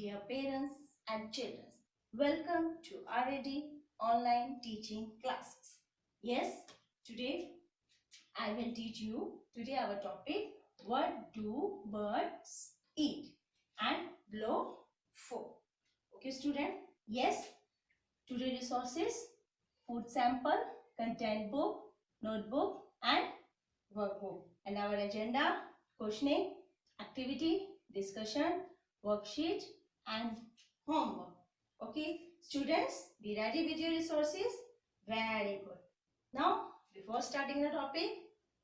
dear parents and children. Welcome to RAD online teaching classes. Yes, today I will teach you. Today our topic, what do birds eat and below 4. Okay student, yes, today resources, food sample, content book, notebook and workbook. And our agenda, questioning, activity, discussion, worksheet and homework. Okay, students, be ready with your resources. Very good. Now, before starting the topic,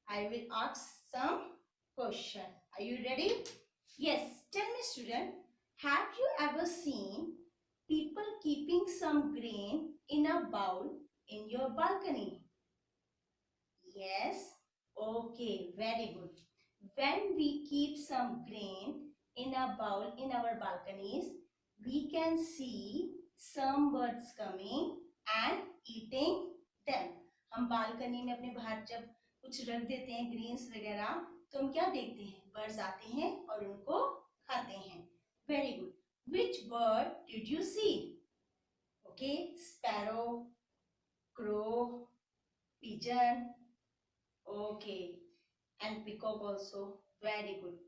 I will ask some question. Are you ready? Yes. Tell me, student, have you ever seen people keeping some grain in a bowl in your balcony? Yes. Okay, very good. When we keep some grain in a bowl in our balconies, we can see some birds coming and eating them. हम balcony में अपने बाहर जब कुछ रख देते हैं Green's वगैरह, तो हम क्या देखते हैं? बर्ड्स आते हैं और उनको खाते हैं. Very good. Which bird did you see? Okay, sparrow, crow, pigeon. Okay, and peacock also. Very good.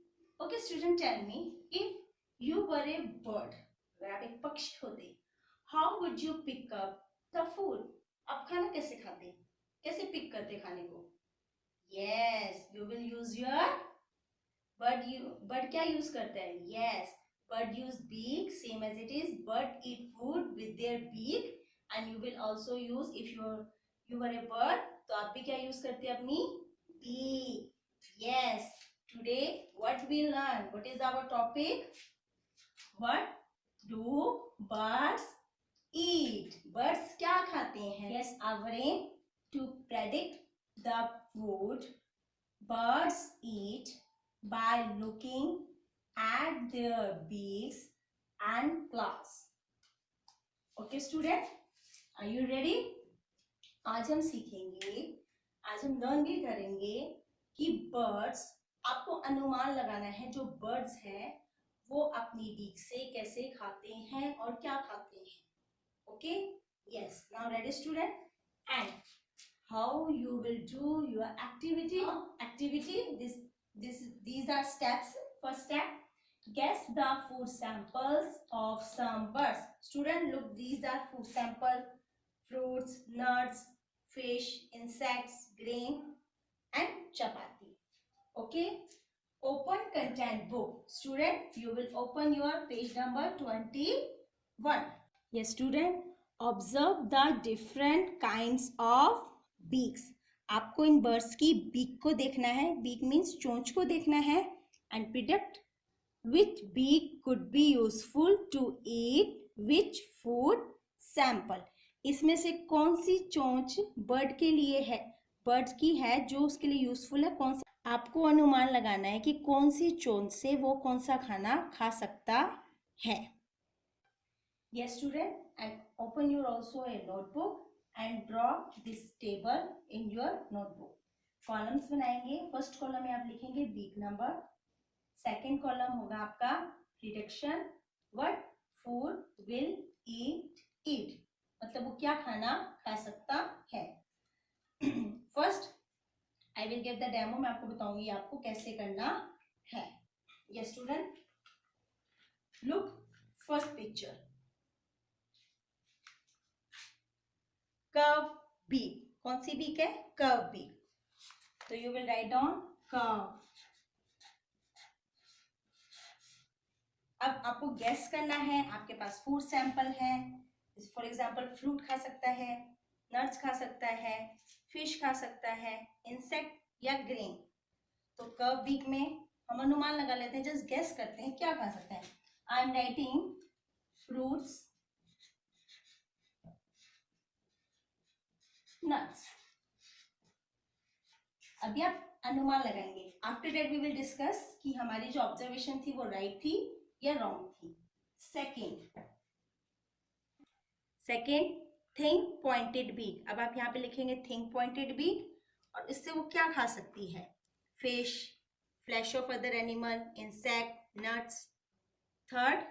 Okay, student, tell me, if you were a bird, अगर आप एक पक्षी होते, how would you pick up the food? आप खाना कैसे खाते? कैसे पिक करते खाने को? Yes, you will use your bird क्या use करता है? Yes, bird use beak, same as it is. Bird eat food with their beak, and you will also use, if you were a bird, तो आप भी क्या use करते हैं अपनी beak? Yes. Today what we learn? What is our topic? What do birds eat? Birds क्या खाते हैं? Yes, our aim to predict the food birds eat by looking at their beaks and claws. Okay student, are you ready? आज हम सीखेंगे, आज हम learn भी करेंगे कि बर्ड्स, आपको अनुमान लगाना है जो बर्ड्स हैं वो अपनी बीक से कैसे खाते हैं और क्या खाते हैं. Okay, yes. Now ready student, and how you will do your activity. These are steps. First step, guess the food samples of some birds. Student, look, these are food sample: fruits, nuts, fish, insects, grain and chapati. Okay, open content book. Student, you will open your page number 21. Yes student, observe the different kinds of beaks. आपको in birds की beak को देखना है. Beak means चोंच को देखना है. And predict which beak could be useful to eat which food sample. इसमें से कौन सी चोंच बर्ड के लिए है, बर्ड की है जो उसके लिए यूजफुल है, कौन सा. आपको अनुमान लगाना है कि कौन सी चोंच से वो कौन सा खाना खा सकता है. Yes student, and open your also a notebook and draw this table in your notebook. Columns बनाएंगे. फर्स्ट कॉलम में आप लिखेंगे बीक नंबर. सेकेंड कॉलम होगा आपका prediction, what food will eat, मतलब वो क्या खाना खा सकता है. First I will give the demo. मैं आपको बताऊंगी आपको कैसे करना है. Yes student, look first picture, curve beak. कौन सी बीक है? Curve beak. तो you will write down curve. अब आपको गैस करना है. आपके पास फूड सैंपल है. फॉर एग्जांपल फ्रूट खा सकता है, नट्स खा सकता है, फिश खा सकता है, इंसेक्ट या ग्रेन. तो कर्व बीक में हम अनुमान लगा लेते हैं, जस्ट गैस करते हैं क्या खा सकता है. I am writing fruits, nuts. अभी आप अनुमान लगाएंगे. After that we will discuss कि हमारी जो ऑब्जर्वेशन थी वो राइट थी या रॉन्ग थी. Second thin pointed beak. अब आप यहाँ पे लिखेंगे थिंक पॉइंटेड बीक, और इससे वो क्या खा सकती है? Fish, flash of other animal, insect, nuts. Third,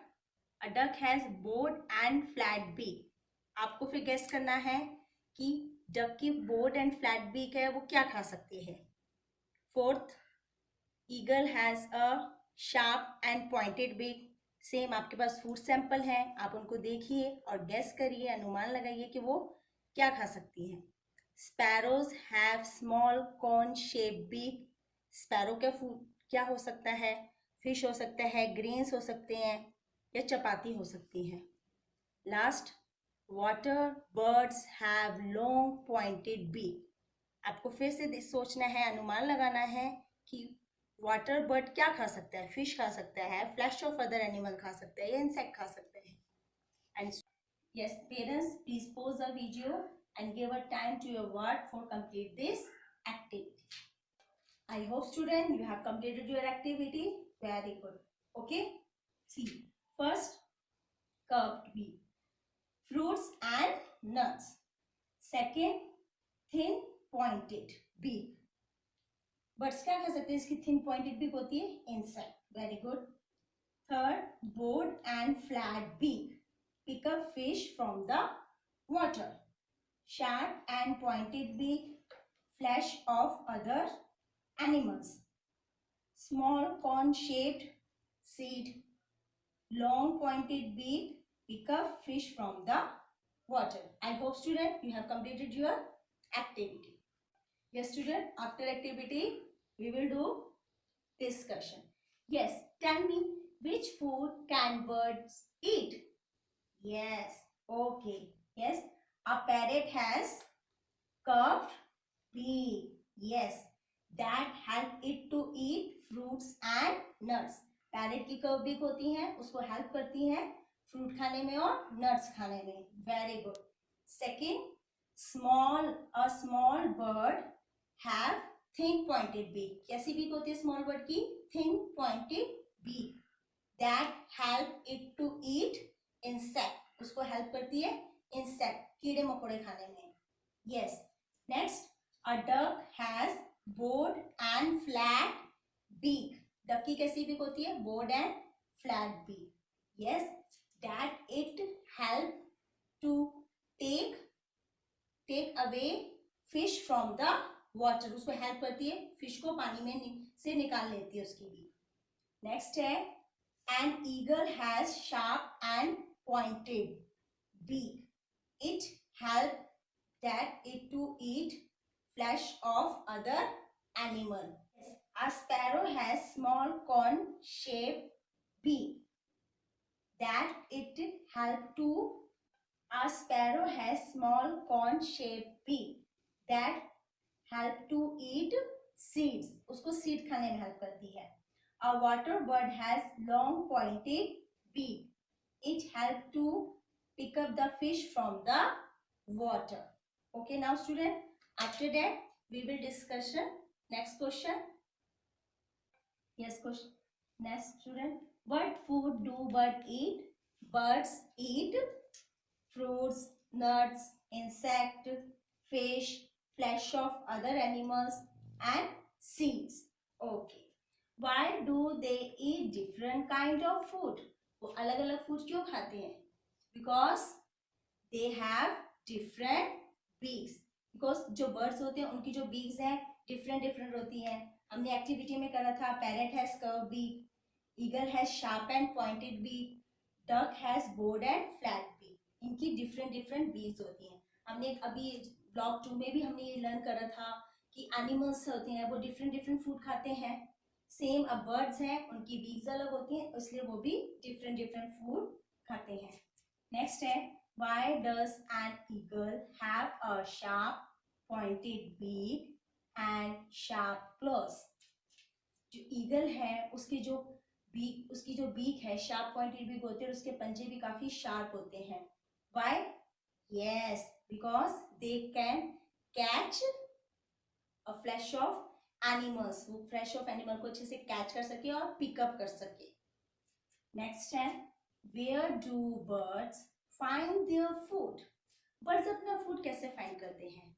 A duck has broad and flat beak. आपको फिर गेस करना है कि डक की broad and flat beak है, वो क्या खा सकती है. Fourth, eagle has a sharp and pointed beak. Same आपके पास फूड सैंपल है, आप उनको देखिए और गेस करिए, अनुमान लगाइए कि वो क्या खा सकती है. Sparrows have small cone shaped beak. Sparrow का फूड क्या हो सकता है? फिश हो सकता है, ग्रेन्स हो सकते हैं, या चपाती हो सकती है. Last, water birds have long pointed beak. आपको फिर से सोचना है, अनुमान लगाना है कि वाटर बर्ड क्या खा सकता है. फिश खा सकता है, फ्लैश ऑफ अदर एनिमल खा सकता है, या इंसेक्ट खा सकता है. And yes, parents, please pause the video and give a time to your work for complete this activity. I hope student you have completed your activity. Very good. Okay. See, first, curved beak, fruits and nuts. Second, thin pointed beak. Birds क्या खा सकते हैं? इसकी thin pointed beak होती है, insect. Very good. Third, broad and flat beak, pick up fish from the water. Sharp and pointed beak, flesh of other animals. Small cone shaped seed, long pointed beak, pick up fish from the water. I hope student you have completed your activity. Yes student, after activity we will do discussion. Yes, tell me, which food can birds eat? Yes, okay. Yes, a parrot has curved beak. Yes, that help it to eat fruits and nuts. Parrot की curve beak होती है, उसको help करती है fruit खाने में और nuts खाने में. Very good. Second, a small bird have thin pointed beak. कैसी बीक होती है स्मॉल बर्ड की? Thin pointed beak. That help it to eat insect. उसको हेल्प करती है इंसेक्ट, कीड़े मकोड़े खाने में. Yes. Next, a duck has broad and flat beak. Duck की कैसी बीक होती है? broad and flat beak. Yes, that it help to take away fish from the water. उसको हेल्प करती है, फिश को पानी में से निकाल लेती है उसकी बीक. नेक्स्ट है, an eagle has sharp and pointed beak. It help that it to eat flesh of other animal. A sparrow has small cone shaped beak. That it help to. A sparrow has small cone shaped beak. That help to eat seeds. उसको seed खाने में help करती है. A water bird has long pointed beak. It help to pick up the fish from the water. Okay, now student, after that we will discuss next question. Yes, question. Next student, what food do birds eat? Birds eat fruits, nuts, insect, fish, flesh of other animals and seeds. Okay. Why do they eat different kind of food? वो अलग अलग food क्यों खाते हैं? Because they have different beaks. Because जो birds होते हैं उनकी जो beaks हैं different होती हैं. हमने एक्टिविटी में करा था, parrot has curved beak, eagle has sharp and pointed beak, duck has broad and flat beak. इनकी different beaks होती हैं. हमने अभी ब्लॉक 2 में भी हमने ये लर्न करा था कि एनिमल्स होते हैं वो different फूड खाते हैं. सेम अब बर्ड्स हैं, उनकी बीक्स अलग होती हैं, इसलिए वो भी different फूड खाते हैं. नेक्स्ट है, why does an eagle have a sharp pointed beak and sharp claws? जो ईगल है उसकी जो बीक है शार्प पॉइंटेड बीक होती है और उसके पंजे भी काफी शार्प होते हैं. Why? Yes, because they can catch a flesh of animals. वो फ्लैश ऑफ एनिमल को अच्छे से कैच कर सके और पिकअप कर सके. नेक्स्ट है, where do birds find their food? Birds अपना फूड कैसे फाइंड करते हैं?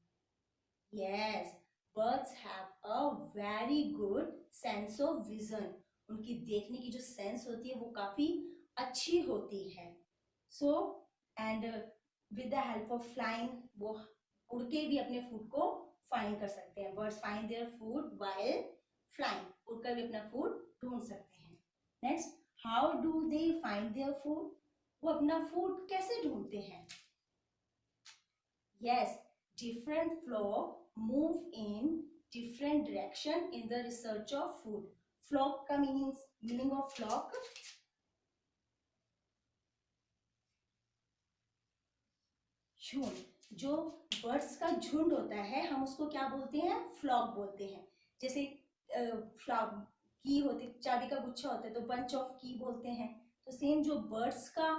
Yes, birds have a very good sense of vision. उनकी देखने की जो सेंस होती है वो काफी अच्छी होती है. So and with the help of flying, वो उड़ के भी अपने फूड को फाइंड कर सकते हैं. Birds find their food while flying. उड़कर भी अपना फूड ढूंढ सकते हैं. Next, how do they find their food? वो अपना फूड कैसे ढूंढते हैं? Yes, different flock move in different direction in the research of food. Flock का meaning of flock, झुंड. जो बर्ड्स का झुंड होता है हम उसको क्या बोलते हैं? फ्लॉक बोलते हैं. जैसे फ्लॉक की होती, चाबी का गुच्छा होता है तो बंच ऑफ की बोलते हैं. तो सेम जो बर्ड्स का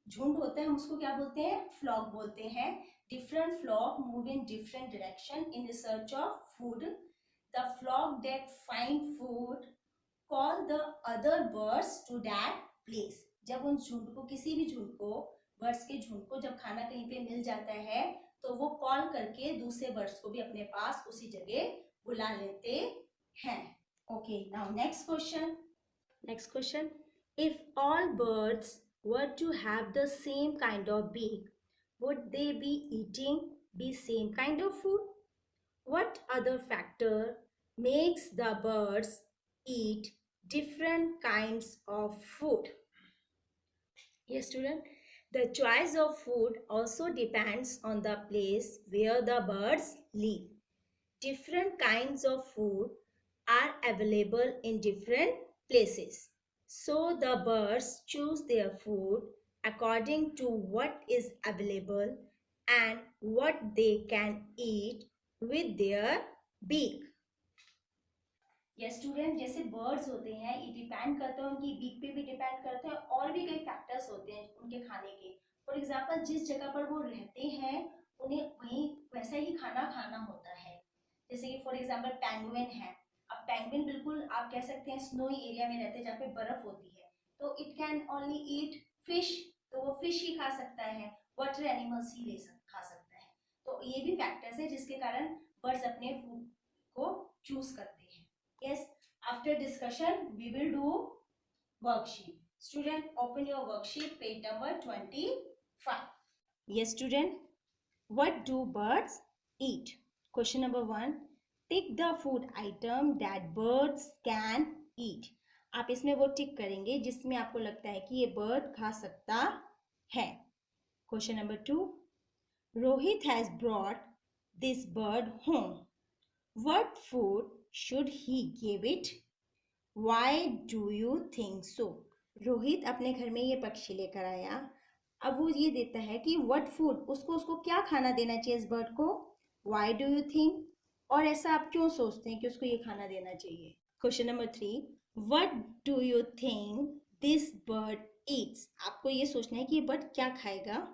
झुंड होता है हम उसको क्या बोलते हैं? फ्लॉक बोलते हैं. Different flock move in different direction in search of food. The flock that find food call the other birds to that place. जब उन झुंड को, किसी भी झुंड को, बर्ड्स के झुंड को जब खाना कहीं पे मिल जाता है तो वो कॉल करके दूसरे बर्ड्स को भी अपने पास उसी जगह बुला लेते हैं. Okay, now next question. Next question, if all birds were to have the same kind of beak, would they be eating the same kind of food? What other factor makes the birds eat different kinds of food? Yes, student. The choice of food also depends on the place where the birds live. Different kinds of food are available in different places. So the birds choose their food according to what is available and what they can eat with their beak. Yes student, जैसे birds होते हैं ये depend करते हैं, उनकी beak पे भी depend करते हैं और भी कई फैक्टर्स होते हैं उनके खाने के. फॉर एग्जाम्पल जिस जगह पर वो रहते हैं उन्हें वहीं वैसा ही खाना खाना होता है. जैसे कि फॉर एग्जाम्पल पेंगुइन है. अब पेंगुइन बिल्कुल आप कह सकते हैं स्नोई एरिया में रहते हैं जहाँ पे बर्फ होती है, तो it can only eat fish, तो वो फिश ही खा सकता है, वाटर एनिमल्स ही खा सकता है. तो ये भी फैक्टर्स है जिसके कारण बर्ड्स अपने फूड को चूज करते हैं. Yes, after discussion we will do worksheet. Student, open your worksheet, page number 25. Yes student, what do birds eat? Question number 1, tick the food item that birds can eat. आप इसमें वो टिक करेंगे जिसमें आपको लगता है कि ये बर्ड खा सकता है. Question number 2, Rohit has brought this bird home. What food should he give it? Why do you think so? Rohit अपने घर में ये पक्षी लेकर आया. अब वो ये देता है कि what food, उसको क्या खाना देना चाहिए इस बर्ड को. Why do you think? और ऐसा आप क्यों सोचते हैं कि उसको ये खाना देना चाहिए. Question number 3, what do you think this bird eats? आपको ये सोचना है कि ये बर्ड क्या खाएगा.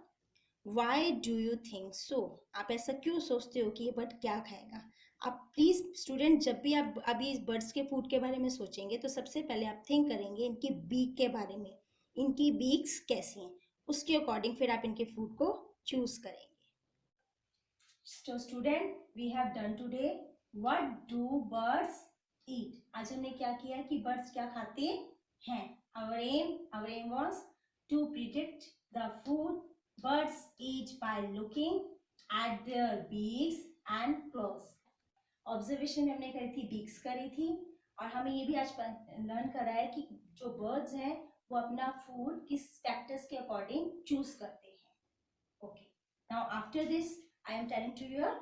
Why do you think so? आप ऐसा क्यों सोचते हो कि ये बर्ड क्या खाएगा. आप प्लीज स्टूडेंट जब भी आप अभी इस बर्ड्स के फूड के बारे में सोचेंगे तो सबसे पहले आप थिंक करेंगे इनकी बीक के बारे में, इनकी बीक्स कैसी हैं, उसके अकॉर्डिंग फिर आप इनके फूड को चूज करेंगे. So student, we have done today what do birds eat. आज हमने क्या किया कि बर्ड्स क्या खाते हैं. Our aim was to predict the food birds eat by looking at their beaks and claws. Observation हमने करी थी, बीक्स करी थी, और हमें ये भी आज लर्न करा है कि जो बर्ड्स हैं वो अपना फूड किस फैक्टर्स के अकॉर्डिंग चूज करते हैं. Okay, now after this I am telling to your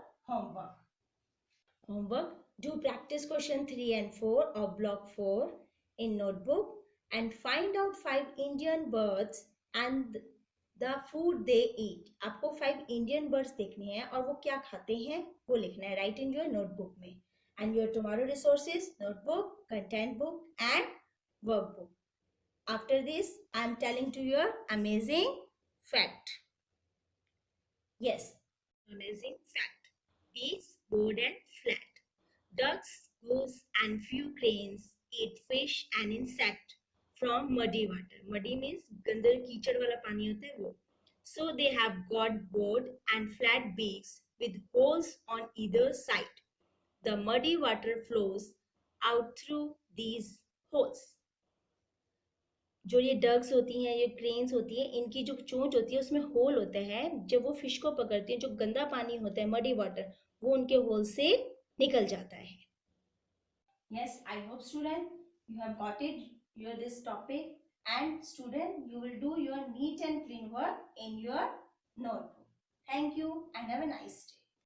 homework. Do practice question 3 and 4 of block 4 in notebook and find out 5 Indian birds and the food they eat. आपको 5 Indian birds देखने हैं और वो क्या खाते हैं वो लिखना है. राइट इन योर नोटबुक में. And your tomorrow resources, notebook, content book and workbook. After this I am telling to your amazing fact. Yes, amazing fact. Beaks, broad and flat. Ducks, goose and few cranes eat fish and insect from muddy water. Muddy means गंदे कीचड़ वाला पानी होता है वो. So they have got broad and flat beaks with holes on either side. The muddy water flows out through these holes. जो ये dogs होती हैं, ये क्रेन्स होती है, इनकी जो चोंच होती है उसमें होल होता है। जब वो फिश को पकड़ती हैं, जो गंदा पानी होता है, मडी वाटर, वो उनके होल से निकल जाता है। Yes, I hope student you have got it your this topic, and student you will do your neat and clean work in your notebook. Thank you and have a nice day.